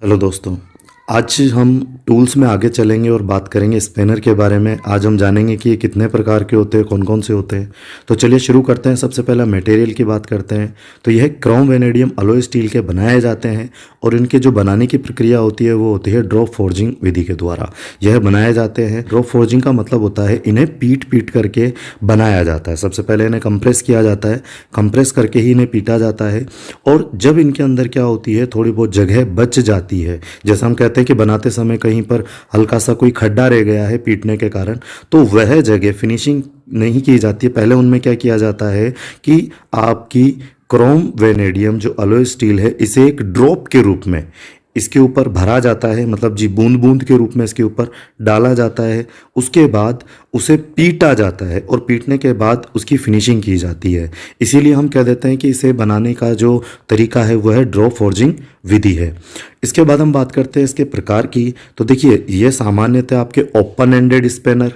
Hello दोस्तों। आज हम टूल्स में आगे चलेंगे और बात करेंगे स्पेनर के बारे में। आज हम जानेंगे कि ये कितने प्रकार के होते हैं, कौन कौन से होते हैं। तो चलिए शुरू करते हैं। सबसे पहला मटेरियल की बात करते हैं। तो यह क्रोम वेनेडियम अलॉय स्टील के बनाए जाते हैं और इनके जो बनाने की प्रक्रिया होती है वो होती है ड्रॉप फोर्जिंग विधि के द्वारा यह बनाए जाते हैं। ड्रॉप फोर्जिंग का मतलब होता है इन्हें पीट पीट करके बनाया जाता है। सबसे पहले इन्हें कंप्रेस किया जाता है, कंप्रेस करके ही इन्हें पीटा जाता है। और जब इनके अंदर क्या होती है, थोड़ी बहुत जगह बच जाती है, जैसे हम कहते हैं कि बनाते समय कहीं पर हल्का सा कोई खड्डा रह गया है पीटने के कारण, तो वह जगह फिनिशिंग नहीं की जाती है। पहले उनमें क्या किया जाता है कि आपकी क्रोम वेनेडियम जो अलॉय स्टील है इसे एक ड्रॉप के रूप में इसके ऊपर भरा जाता है, मतलब जी बूंद बूंद के रूप में इसके ऊपर डाला जाता है। उसके बाद उसे पीटा जाता है और पीटने के बाद उसकी फिनिशिंग की जाती है। इसीलिए हम कह देते हैं कि इसे बनाने का जो तरीका है वह ड्रॉप फोर्जिंग विधि है। इसके बाद हम बात करते हैं इसके प्रकार की। तो देखिए, ये सामान्यतः आपके ओपन एंडेड स्पेनर,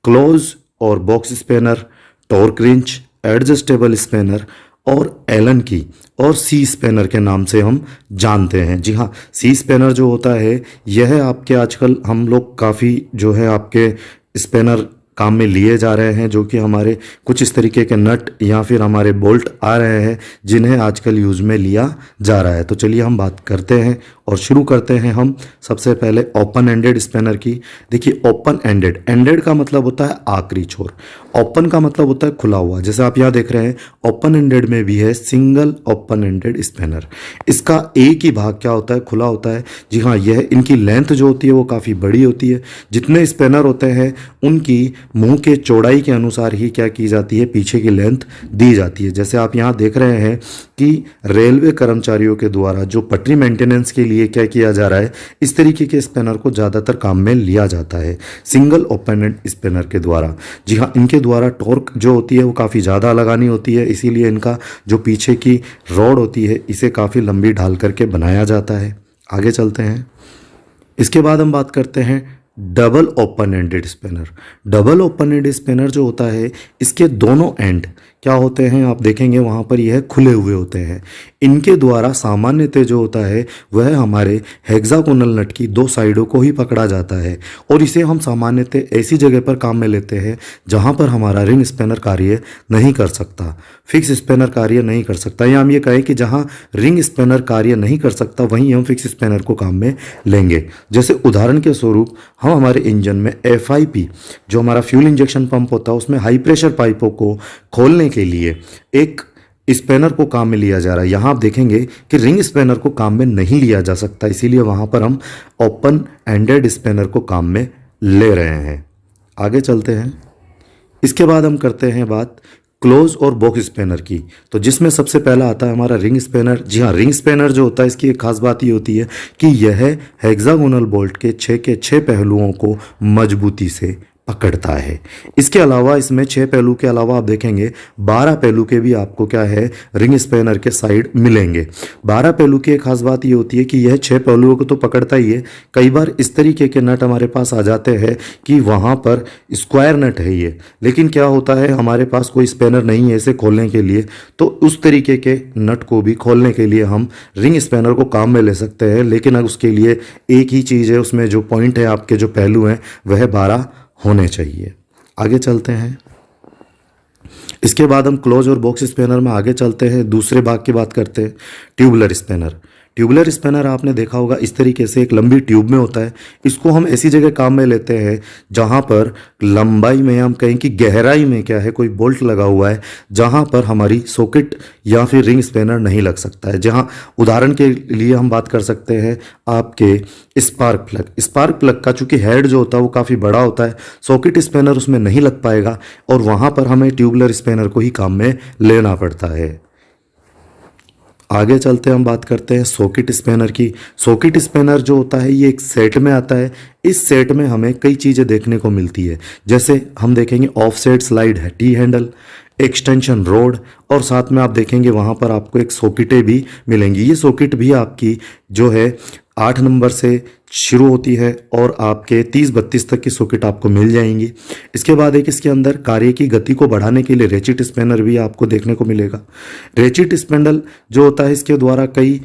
क्लोज और box spanner, torque wrench, adjustable spanner और एलन की और सी स्पेनर के नाम से हम जानते हैं। जी हाँ, सी स्पेनर जो होता है यह आपके आजकल हम लोग काफ़ी जो है आपके स्पेनर काम में लिए जा रहे हैं, जो कि हमारे कुछ इस तरीके के नट या फिर हमारे बोल्ट आ रहे हैं जिन्हें आजकल यूज़ में लिया जा रहा है। तो चलिए हम बात करते हैं और शुरू करते हैं हम सबसे पहले ओपन एंडेड स्पेनर की। देखिए, ओपन एंडेड, एंडेड का मतलब होता है आखिरी छोर, ओपन का मतलब होता है खुला हुआ। जैसे आप यहाँ देख रहे हैं ओपन एंडेड में भी है सिंगल ओपन एंडेड स्पेनर। इसका एक ही भाग क्या होता है, खुला होता है। जी हाँ, यह इनकी लेंथ जो होती है वो काफ़ी बड़ी होती है। जितने स्पेनर होते हैं उनकी मुंह के चौड़ाई के अनुसार ही क्या की जाती है, पीछे की लेंथ दी जाती है। जैसे आप यहाँ देख रहे हैं कि रेलवे कर्मचारियों के द्वारा जो पटरी मेंटेनेंस के लिए क्या किया जा रहा है, इस तरीके के स्पेनर को ज़्यादातर काम में लिया जाता है सिंगल ओपन एंड स्पेनर के द्वारा। जी हाँ, इनके द्वारा टॉर्क जो होती है वो काफ़ी ज़्यादा लगानी होती है, इसीलिए इनका जो पीछे की रॉड होती है इसे काफ़ी लंबी ढाल करके बनाया जाता है। आगे चलते हैं। इसके बाद हम बात करते हैं double open ended spanner. Double open ended spanner जो होता है इसके दोनों एंड क्या होते हैं, आप देखेंगे वहाँ पर यह खुले हुए होते हैं। इनके द्वारा सामान्यतः जो होता है वह हमारे हेक्सागोनल नट की दो साइडों को ही पकड़ा जाता है और इसे हम सामान्यतः ऐसी जगह पर काम में लेते हैं जहाँ पर हमारा रिंग स्पेनर कार्य नहीं कर सकता, फिक्स स्पेनर कार्य नहीं कर सकता, या हम ये कहें कि जहाँ रिंग स्पेनर कार्य नहीं कर सकता वहीं हम फिक्स स्पेनर को काम में लेंगे। जैसे उदाहरण के स्वरूप हम हमारे इंजन में FIP जो हमारा फ्यूल इंजेक्शन पंप होता है उसमें हाई प्रेशर पाइपों को खोलने के लिए एक स्पेनर को काम में लिया जा रहा है। यहाँ आप देखेंगे कि रिंग स्पेनर को काम में नहीं लिया जा सकता, इसीलिए वहाँ पर हम ओपन एंडेड स्पेनर को काम में ले रहे हैं। आगे चलते हैं। इसके बाद हम करते हैं बात क्लोज और बॉक्स स्पेनर की। तो जिसमें सबसे पहला आता है हमारा रिंग स्पेनर। जी हाँ, रिंग स्पेनर जो होता है इसकी एक खास बात ये होती है कि यह हेक्सागोनल बोल्ट के छह पहलुओं को मजबूती से पकड़ता है। इसके अलावा इसमें 6 पहलू के अलावा आप देखेंगे 12 पहलू के भी आपको क्या है रिंग स्पेनर के साइड मिलेंगे। 12 पहलू की एक खास बात ये होती है कि यह 6 पहलुओं को तो पकड़ता ही है, कई बार इस तरीके के नट हमारे पास आ जाते हैं कि वहाँ पर स्क्वायर नट है ये, लेकिन क्या होता है हमारे पास कोई स्पेनर नहीं है इसे खोलने के लिए, तो उस तरीके के नट को भी खोलने के लिए हम रिंग स्पेनर को काम में ले सकते हैं। लेकिन अब उसके लिए एक ही चीज़ है, उसमें जो पॉइंट है आपके जो पहलू हैं वह 12 होने चाहिए। आगे चलते हैं। इसके बाद हम क्लोज और बॉक्स स्पेनर में आगे चलते हैं। दूसरे भाग की बात करते हैं, ट्यूबुलर स्पेनर। ट्यूबुलर स्पेनर आपने देखा होगा इस तरीके से एक लंबी ट्यूब में होता है। इसको हम ऐसी जगह काम में लेते हैं जहाँ पर लंबाई में हम कहें कि गहराई में क्या है कोई बोल्ट लगा हुआ है, जहाँ पर हमारी सॉकेट या फिर रिंग स्पेनर नहीं लग सकता है। जहाँ उदाहरण के लिए हम बात कर सकते हैं आपके स्पार्क प्लग। स्पार्क प्लग का चूंकि हेड जो होता है वो काफ़ी बड़ा होता है, सॉकेट स्पेनर उसमें नहीं लग पाएगा और वहाँ पर हमें ट्यूबुलर स्पेनर को ही काम में लेना पड़ता है। आगे चलते हम बात करते हैं सॉकेट स्पेनर की। सॉकेट स्पेनर जो होता है ये एक सेट में आता है। इस सेट में हमें कई चीज़ें देखने को मिलती है, जैसे हम देखेंगे ऑफसेट स्लाइड है, टी हैंडल, एक्सटेंशन रोड और साथ में आप देखेंगे वहाँ पर आपको एक सॉकेटें भी मिलेंगी। ये सॉकेट भी आपकी जो है 8 नंबर से शुरू होती है और आपके 30-32 तक की सॉकेट आपको मिल जाएंगी। इसके बाद एक इसके अंदर कार्य की गति को बढ़ाने के लिए रेचिट स्पेनर भी आपको देखने को मिलेगा। रेचिट स्पेंडल जो होता है इसके द्वारा कई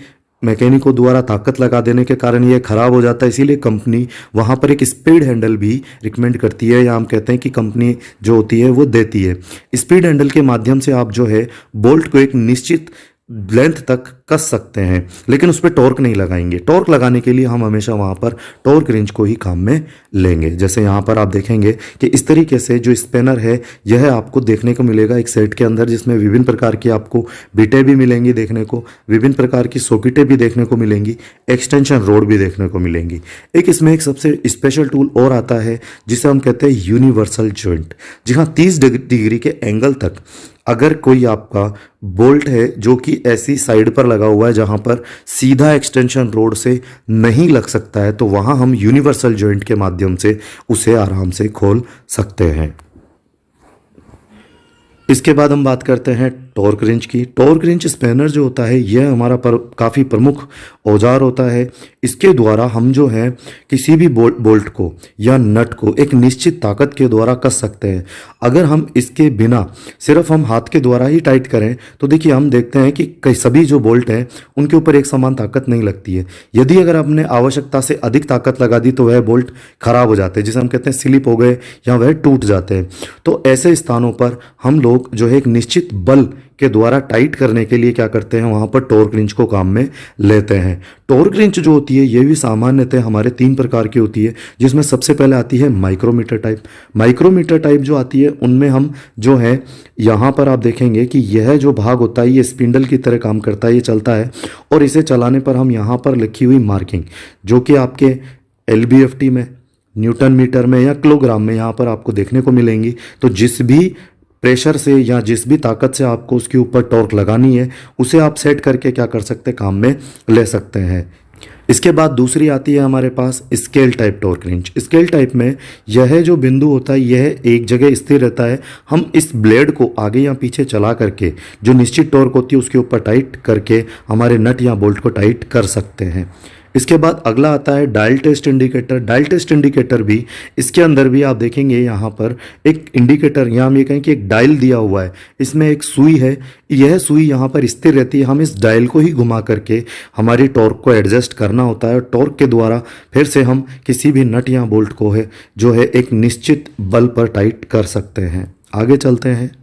मैकेनिकों द्वारा ताकत लगा देने के कारण ये ख़राब हो जाता है, इसीलिए कंपनी वहाँ पर एक स्पीड हैंडल भी रिकमेंड करती है, या हम कहते हैं कि कंपनी जो होती है वो देती है। स्पीड हैंडल के माध्यम से आप जो है बोल्ट को एक निश्चित लेंथ तक कस सकते हैं, लेकिन उस पर टॉर्क नहीं लगाएंगे। टॉर्क लगाने के लिए हम हमेशा वहाँ पर टॉर्क रिंच को ही काम में लेंगे। जैसे यहाँ पर आप देखेंगे कि इस तरीके से जो स्पेनर है यह आपको देखने को मिलेगा एक सेट के अंदर, जिसमें विभिन्न प्रकार की आपको बिटें भी मिलेंगी देखने को, विभिन्न प्रकार की सॉकेटें भी देखने को मिलेंगी, एक्सटेंशन रोड भी देखने को मिलेंगी। एक इसमें एक सबसे स्पेशल टूल और आता है जिसे हम कहते हैं यूनिवर्सल जॉइंट। जी हाँ, 30 डिग्री के एंगल तक अगर कोई आपका बोल्ट है जो कि ऐसी साइड पर लगा हुआ है जहां पर सीधा एक्सटेंशन रोड से नहीं लग सकता है, तो वहां हम यूनिवर्सल जॉइंट के माध्यम से उसे आराम से खोल सकते हैं। इसके बाद हम बात करते हैं टॉर्क रिंच की। टॉर्क रिंच स्पैनर जो होता है यह हमारा काफ़ी प्रमुख औजार होता है। इसके द्वारा हम जो है किसी भी बोल्ट को या नट को एक निश्चित ताकत के द्वारा कस सकते हैं। अगर हम इसके बिना सिर्फ हम हाथ के द्वारा ही टाइट करें तो देखिए हम देखते हैं कि कई सभी जो बोल्ट हैं उनके ऊपर एक समान ताकत नहीं लगती है। यदि अगर आपने आवश्यकता से अधिक ताकत लगा दी तो वह बोल्ट खराब हो जाते हैं, जिसे हम कहते हैं स्लिप हो गए या वह टूट जाते हैं। तो ऐसे स्थानों पर हम लोग जो है एक निश्चित बल के द्वारा टाइट करने के लिए क्या करते हैं, वहां पर टॉर्क रिंच को काम में लेते हैं। टॉर्क रिंच जो होती है ये भी सामान्यतः हमारे 3 प्रकार की होती है, जिसमें सबसे पहले आती है माइक्रोमीटर टाइप। माइक्रोमीटर टाइप जो आती है उनमें हम जो है यहाँ पर आप देखेंगे कि यह जो भाग होता है ये स्पिंडल की तरह काम करता है, ये चलता है और इसे चलाने पर हम यहाँ पर लिखी हुई मार्किंग जो कि आपके LBFT में, न्यूटन मीटर में या किलोग्राम में यहाँ पर आपको देखने को मिलेंगी। तो जिस भी प्रेशर से या जिस भी ताकत से आपको उसके ऊपर टॉर्क लगानी है उसे आप सेट करके क्या कर सकते हैं, काम में ले सकते हैं। इसके बाद दूसरी आती है हमारे पास scale type torque wrench. Scale type में यह जो बिंदु होता है यह एक जगह स्थिर रहता है। हम इस ब्लेड को आगे या पीछे चला करके जो निश्चित टॉर्क होती है उसके ऊपर टाइट करके हमारे नट या बोल्ट को टाइट कर सकते हैं। इसके बाद अगला आता है dial test indicator. Dial test indicator भी इसके अंदर भी आप देखेंगे यहाँ पर एक इंडिकेटर, यहाँ हम ये कहें कि एक डायल दिया हुआ है, इसमें एक सुई है, यह सुई यहाँ पर स्थिर रहती है। हम इस डायल को ही घुमा करके हमारी टॉर्क को एडजस्ट करना होता है। टॉर्क के द्वारा फिर से हम किसी भी नट या बोल्ट को है जो है एक निश्चित बल पर टाइट कर सकते हैं। आगे चलते हैं।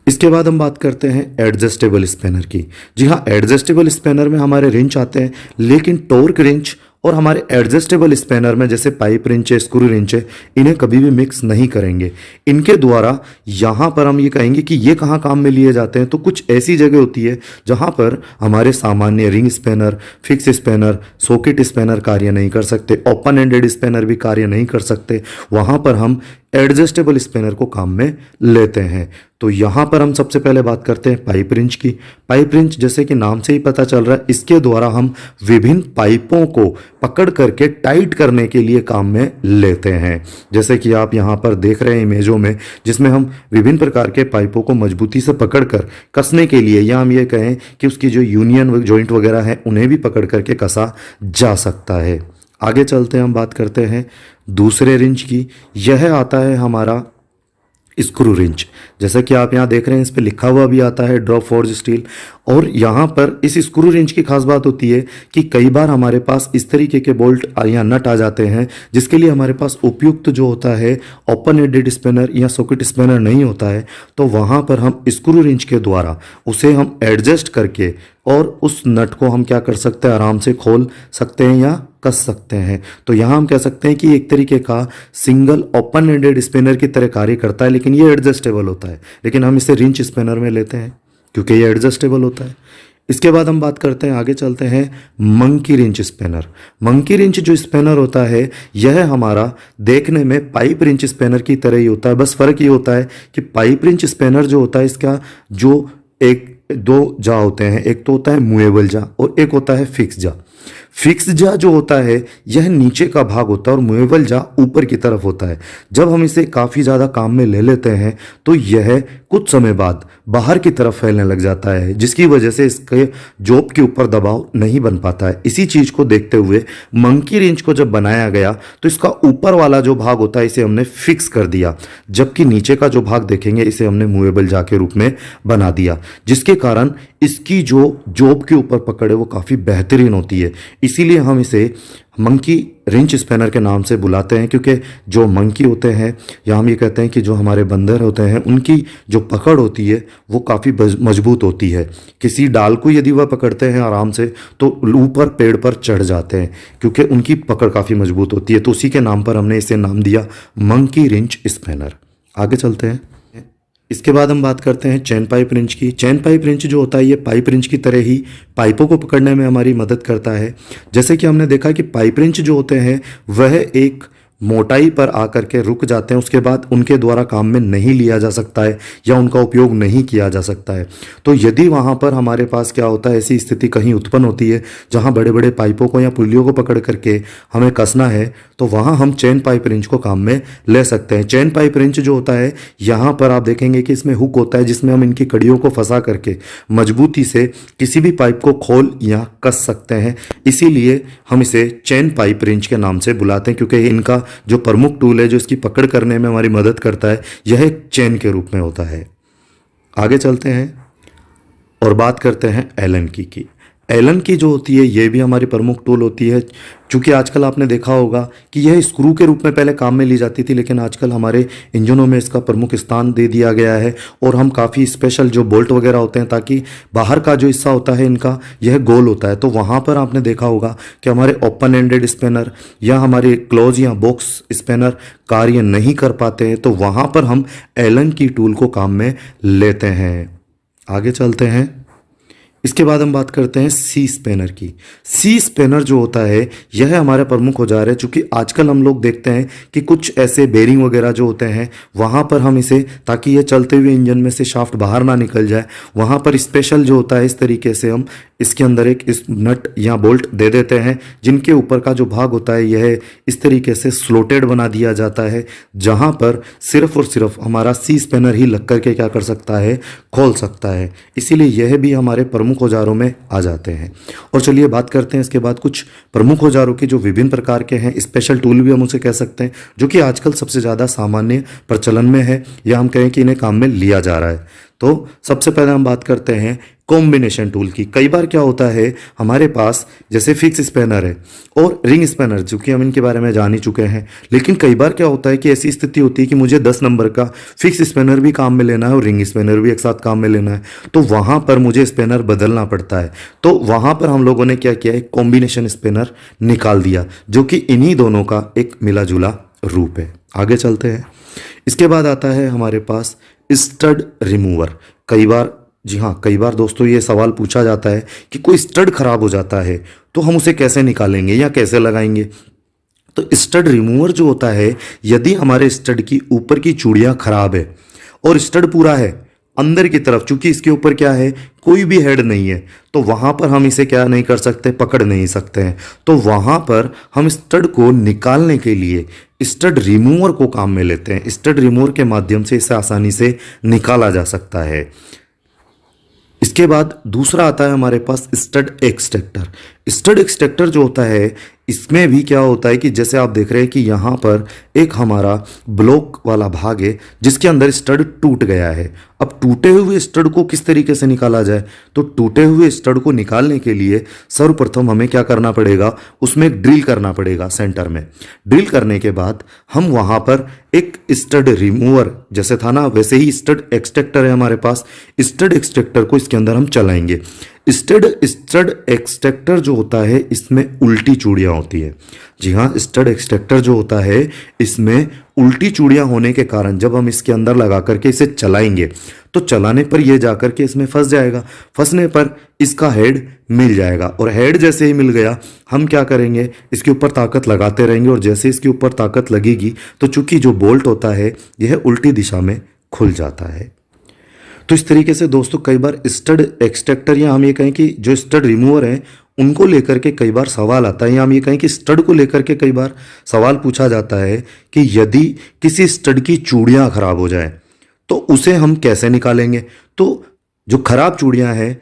इसके बाद हम बात करते हैं एडजस्टेबल स्पैनर की। जी हाँ, एडजस्टेबल स्पैनर में हमारे रिंच आते हैं, लेकिन टॉर्क रिंच और हमारे एडजस्टेबल स्पैनर में जैसे पाइप रिंच है, स्क्रू रिंच है, इन्हें कभी भी मिक्स नहीं करेंगे। इनके द्वारा यहाँ पर हम ये कहेंगे कि ये कहाँ काम में लिए जाते हैं, तो कुछ ऐसी जगह होती है जहाँ पर हमारे सामान्य ring spanner, fix spanner, socket spanner कार्य नहीं कर सकते, ओपन एंडेड स्पैनर भी कार्य नहीं कर सकते। वहाँ पर हम एडजस्टेबल स्पैनर को काम में लेते हैं। तो यहाँ पर हम सबसे पहले बात करते हैं पाइप रिंच की। पाइप रिंच जैसे कि नाम से ही पता चल रहा है, इसके द्वारा हम विभिन्न पाइपों को पकड़ करके टाइट करने के लिए काम में लेते हैं। जैसे कि आप यहाँ पर देख रहे हैं इमेजों में, जिसमें हम विभिन्न प्रकार के पाइपों को मजबूती से पकड़कर कसने के लिए, या हम ये कहें कि उसकी जो यूनियन जॉइंट वगैरह है उन्हें भी पकड़ करके कसा जा सकता है। आगे चलते हैं, हम बात करते हैं दूसरे रिंच की। यह आता है हमारा स्क्रू रिंच। जैसा कि आप यहाँ देख रहे हैं इस पर लिखा हुआ भी आता है ड्रॉप फोर्ज स्टील। और यहाँ पर इस स्क्रू रिंच की खास बात होती है कि कई बार हमारे पास इस तरीके के बोल्ट या नट आ जाते हैं जिसके लिए हमारे पास उपयुक्त जो होता है ओपन एंडेड स्पैनर या सॉकेट स्पैनर नहीं होता है। तो वहाँ पर हम स्क्रू रिंच के द्वारा उसे हम एडजस्ट करके और उस नट को हम क्या कर सकते हैं, आराम से खोल सकते हैं या कस सकते हैं। तो यहाँ हम कह सकते हैं कि एक तरीके का सिंगल ओपन एंडेड स्पिनर की तरह कार्य करता है, लेकिन ये एडजस्टेबल होता है। लेकिन हम इसे रिंच स्पिनर में लेते हैं क्योंकि ये एडजस्टेबल होता है। इसके बाद हम बात करते हैं, आगे चलते हैं monkey wrench spinner. Monkey wrench जो स्पिनर होता है यह हमारा देखने में पाइप रिंच स्पिनर की तरह ही होता है। बस फर्क ये होता है कि पाइप रिंच स्पिनर जो होता है इसका जो एक दो जा होते हैं, एक तो होता है मूवेबल जा और एक होता है फिक्स जा। फिक्स जा जो होता है यह नीचे का भाग होता है और मूवेबल जा ऊपर की तरफ होता है। जब हम इसे काफ़ी ज़्यादा काम में ले लेते हैं तो यह कुछ समय बाद बाहर की तरफ फैलने लग जाता है, जिसकी वजह से इसके जॉब के ऊपर दबाव नहीं बन पाता है। इसी चीज़ को देखते हुए मंकी रेंच को जब बनाया गया तो इसका ऊपर वाला जो भाग होता है इसे हमने फिक्स कर दिया, जबकि नीचे का जो भाग देखेंगे इसे हमने मूवेबल जा के रूप में बना दिया, जिसके कारण इसकी जो जॉब के ऊपर पकड़ है वो काफ़ी बेहतरीन होती है। इसीलिए हम इसे मंकी रिंच स्पैनर के नाम से बुलाते हैं, क्योंकि जो मंकी होते हैं या हम ये कहते हैं कि जो हमारे बंदर होते हैं उनकी जो पकड़ होती है वो काफ़ी मजबूत होती है। किसी डाल को यदि वह पकड़ते हैं आराम से तो ऊपर पेड़ पर चढ़ जाते हैं, क्योंकि उनकी पकड़ काफ़ी मजबूत होती है। तो उसी के नाम पर हमने इसे नाम दिया मंकी रिंच स्पैनर। आगे चलते हैं। इसके बाद हम बात करते हैं चैन पाइप रिंच की। चैन पाइप रिंच जो होता है ये पाइप रिंच की तरह ही पाइपों को पकड़ने में हमारी मदद करता है। जैसे कि हमने देखा कि पाइप रिंच जो होते हैं वह एक मोटाई पर आकर के रुक जाते हैं, उसके बाद उनके द्वारा काम में नहीं लिया जा सकता है या उनका उपयोग नहीं किया जा सकता है। तो यदि वहाँ पर हमारे पास क्या होता है, ऐसी स्थिति कहीं उत्पन्न होती है जहाँ बड़े बड़े पाइपों को या पुलियों को पकड़ करके हमें कसना है, तो वहाँ हम चैन पाइप रिंच को काम में ले सकते हैं। चैन पाइप रिंच जो होता है यहाँ पर आप देखेंगे कि इसमें हुक होता है, जिसमें हम इनकी कड़ियों को फंसा करके मजबूती से किसी भी पाइप को खोल या कस सकते हैं। इसीलिए हम इसे चैन पाइप रिंच के नाम से बुलाते हैं, क्योंकि इनका जो प्रमुख टूल है जो इसकी पकड़ करने में हमारी मदद करता है यह एक चेन के रूप में होता है। आगे चलते हैं और बात करते हैं एलन की। एलन की जो होती है ये भी हमारी प्रमुख टूल होती है। चूँकि आजकल आपने देखा होगा कि यह स्क्रू के रूप में पहले काम में ली जाती थी, लेकिन आजकल हमारे इंजनों में इसका प्रमुख स्थान दे दिया गया है और हम काफ़ी स्पेशल जो बोल्ट वगैरह होते हैं, ताकि बाहर का जो हिस्सा होता है इनका यह गोल होता है, तो वहाँ पर आपने देखा होगा कि हमारे ओपन एंडेड स्पिनर या हमारे क्लोज या बॉक्स स्पिनर कार्य नहीं कर पाते हैं, तो वहाँ पर हम एलन की टूल को काम में लेते हैं। आगे चलते हैं। इसके बाद हम बात करते हैं सी स्पेनर की। सी स्पेनर जो होता है यह हमारा प्रमुख औजार है, चूँकि आजकल हम लोग देखते हैं कि कुछ ऐसे बेरिंग वगैरह जो होते हैं वहाँ पर हम इसे, ताकि ये चलते हुए इंजन में से शाफ्ट बाहर ना निकल जाए, वहाँ पर स्पेशल जो होता है इस तरीके से हम इसके अंदर एक इस नट या बोल्ट दे देते हैं, जिनके ऊपर का जो भाग होता है यह इस तरीके से स्लोटेड बना दिया जाता है, जहाँ पर सिर्फ और सिर्फ हमारा सी स्पेनर ही लग करके क्या कर सकता है, खोल सकता है। इसीलिए यह भी हमारे प्रमुख औजारों में आ जाते हैं। और चलिए बात करते हैं इसके बाद कुछ प्रमुख औजारों के जो विभिन्न प्रकार के हैं, स्पेशल टूल भी हम उसे कह सकते हैं, जो कि आजकल सबसे ज़्यादा सामान्य प्रचलन में है या हम कहें कि इन्हें काम में लिया जा रहा है। तो सबसे पहले हम बात करते हैं कॉम्बिनेशन टूल की। कई बार क्या होता है हमारे पास जैसे फिक्स स्पैनर है और रिंग स्पैनर, जो कि हम इनके बारे में जान ही चुके हैं, लेकिन कई बार क्या होता है कि ऐसी स्थिति होती है कि मुझे 10 नंबर का फिक्स स्पैनर भी काम में लेना है और रिंग स्पैनर भी एक साथ काम में लेना है, तो वहाँ पर मुझे स्पैनर बदलना पड़ता है। तो वहाँ पर हम लोगों ने क्या किया, एक कॉम्बिनेशन स्पैनर निकाल दिया, जो कि इन्हीं दोनों का एक मिला जुला रूप है। आगे चलते हैं। इसके बाद आता है हमारे पास स्टड रिमूवर। कई बार, जी हाँ, कई बार दोस्तों ये सवाल पूछा जाता है कि कोई स्टड खराब हो जाता है तो हम उसे कैसे निकालेंगे या कैसे लगाएंगे। तो स्टड रिमूवर जो होता है, यदि हमारे स्टड की ऊपर की चूड़ियाँ खराब है और स्टड पूरा है अंदर की तरफ, चूंकि इसके ऊपर क्या है, कोई भी हेड नहीं है, तो वहाँ पर हम इसे क्या नहीं कर सकते, पकड़ नहीं सकते हैं। तो वहाँ पर हम स्टड को निकालने के लिए स्टड रिमूवर को काम में लेते हैं। स्टड रिमूवर के माध्यम से इसे आसानी से निकाला जा सकता है। इसके बाद दूसरा आता है हमारे पास स्टड एक्सट्रैक्टर। स्टड एक्सट्रैक्टर जो होता है, इसमें भी क्या होता है कि जैसे आप देख रहे हैं कि यहाँ पर एक हमारा ब्लॉक वाला भाग है जिसके अंदर स्टड टूट गया है। अब टूटे हुए स्टड को किस तरीके से निकाला जाए, तो टूटे हुए स्टड को निकालने के लिए सर्वप्रथम हमें क्या करना पड़ेगा, उसमें एक ड्रिल करना पड़ेगा सेंटर में। ड्रिल करने के बाद हम वहाँ पर एक स्टड रिमूवर, जैसे था ना वैसे ही स्टड एक्सट्रैक्टर है हमारे पास, स्टड एक्सट्रैक्टर को इसके अंदर हम चलाएंगे। स्टड एक्सट्रैक्टर जो होता है इसमें उल्टी चूड़ियाँ होती है। जी हाँ, स्टड एक्सट्रैक्टर जो होता है इसमें उल्टी चूड़ियाँ होने के कारण जब हम इसके अंदर लगा करके इसे चलाएंगे तो चलाने पर ये जाकर के इसमें फंस जाएगा। फंसने पर इसका हेड मिल जाएगा और हेड जैसे ही मिल गया हम क्या करेंगे, इसके ऊपर ताकत लगाते रहेंगे और जैसे इसके ऊपर ताकत लगेगी तो चूंकि जो बोल्ट होता है यह उल्टी दिशा में खुल जाता है। तो इस तरीके से दोस्तों कई बार स्टड एक्सट्रैक्टर या हम ये कहें कि जो स्टड रिमूवर है उनको लेकर के कई बार सवाल आता है, या हम ये कहें कि स्टड को लेकर के कई बार सवाल पूछा जाता है कि यदि किसी स्टड की चूड़ियाँ खराब हो जाए तो उसे हम कैसे निकालेंगे। तो जो खराब चूड़ियाँ हैं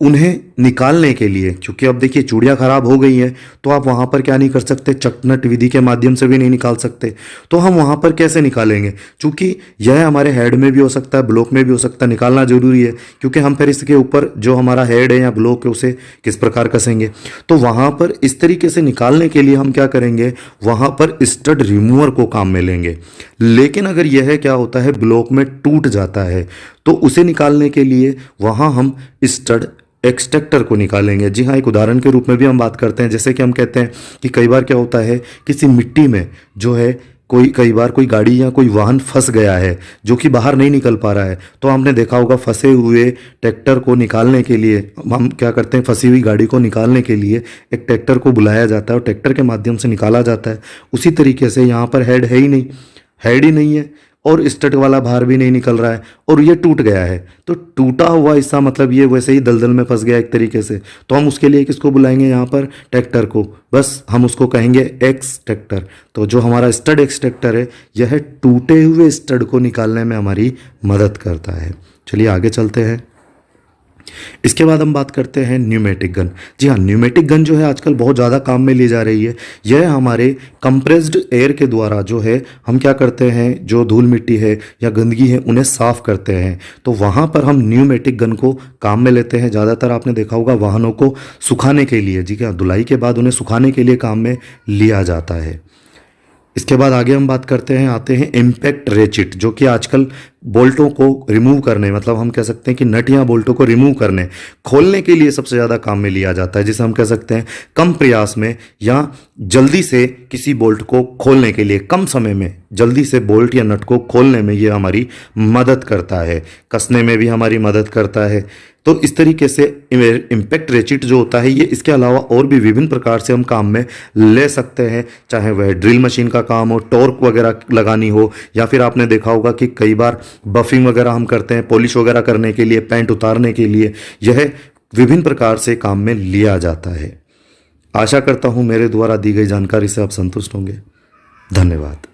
उन्हें निकालने के लिए, क्योंकि अब देखिए चूड़ियाँ खराब हो गई हैं तो आप वहाँ पर क्या नहीं कर सकते, चकनट विधि के माध्यम से भी नहीं निकाल सकते। तो हम वहाँ पर कैसे निकालेंगे, क्योंकि यह हमारे हेड में भी हो सकता है, ब्लॉक में भी हो सकता है, निकालना जरूरी है, क्योंकि हम फिर इसके ऊपर जो हमारा हेड है या ब्लॉक है उसे किस प्रकार कसेंगे। तो वहाँ पर इस तरीके से निकालने के लिए हम क्या करेंगे, वहाँ पर स्टड रिमूवर को काम में लेंगे। लेकिन अगर यह क्या होता है, ब्लॉक में टूट जाता है, तो उसे निकालने के लिए वहाँ हम स्टड एक्सट्रैक्टर को निकालेंगे। जी हाँ, एक उदाहरण के रूप में भी हम बात करते हैं, जैसे कि हम कहते हैं कि कई बार क्या होता है, किसी मिट्टी में जो है कई बार कोई गाड़ी या कोई वाहन फंस गया है जो कि बाहर नहीं निकल पा रहा है। तो हमने देखा होगा फंसे हुए ट्रैक्टर को निकालने के लिए हम क्या करते हैं, फंसी हुई गाड़ी को निकालने के लिए एक ट्रैक्टर को बुलाया जाता है और ट्रैक्टर के माध्यम से निकाला जाता है। उसी तरीके से यहाँ पर हेड है ही नहीं, हेड ही नहीं है और स्टड वाला बाहर भी नहीं निकल रहा है और ये टूट गया है। तो टूटा हुआ हिस्सा मतलब ये वैसे ही दलदल में फंस गया एक तरीके से। तो हम उसके लिए किसको बुलाएंगे, यहाँ पर ट्रैक्टर को, बस हम उसको कहेंगे एक्स ट्रैक्टर। तो जो हमारा स्टड एक्सट्रैक्टर है यह टूटे हुए स्टड को निकालने में हमारी मदद करता है। चलिए आगे चलते हैं। इसके बाद हम बात करते हैं न्यूमेटिक गन। जी हाँ, न्यूमेटिक गन जो है आजकल बहुत ज़्यादा काम में ली जा रही है। यह हमारे कंप्रेस्ड एयर के द्वारा जो है हम क्या करते हैं, जो धूल मिट्टी है या गंदगी है उन्हें साफ करते हैं। तो वहाँ पर हम न्यूमेटिक गन को काम में लेते हैं। ज़्यादातर आपने देखा होगा वाहनों को सुखाने के लिए, जी क्या, धुलाई के बाद उन्हें सुखाने के लिए काम में लिया जाता है। इसके बाद आगे हम बात करते हैं, आते हैं इम्पैक्ट रेचिट, जो कि आजकल बोल्टों को रिमूव करने, मतलब हम कह सकते हैं कि नट या बोल्टों को रिमूव करने, खोलने के लिए सबसे ज़्यादा काम में लिया जाता है, जिसे हम कह सकते हैं कम प्रयास में या जल्दी से किसी बोल्ट को खोलने के लिए, कम समय में जल्दी से बोल्ट या नट को खोलने में ये हमारी मदद करता है, कसने में भी हमारी मदद करता है। तो इस तरीके से इम्पैक्ट रेचिट जो होता है ये, इसके अलावा और भी विभिन्न प्रकार से हम काम में ले सकते हैं, चाहे वह ड्रिल मशीन का काम हो, टॉर्क वगैरह लगानी हो, या फिर आपने देखा होगा कि कई बार बफिंग वगैरह हम करते हैं, पॉलिश वगैरह करने के लिए, पेंट उतारने के लिए, यह विभिन्न प्रकार से काम में लिया जाता है। आशा करता हूँ मेरे द्वारा दी गई जानकारी से आप संतुष्ट होंगे। धन्यवाद।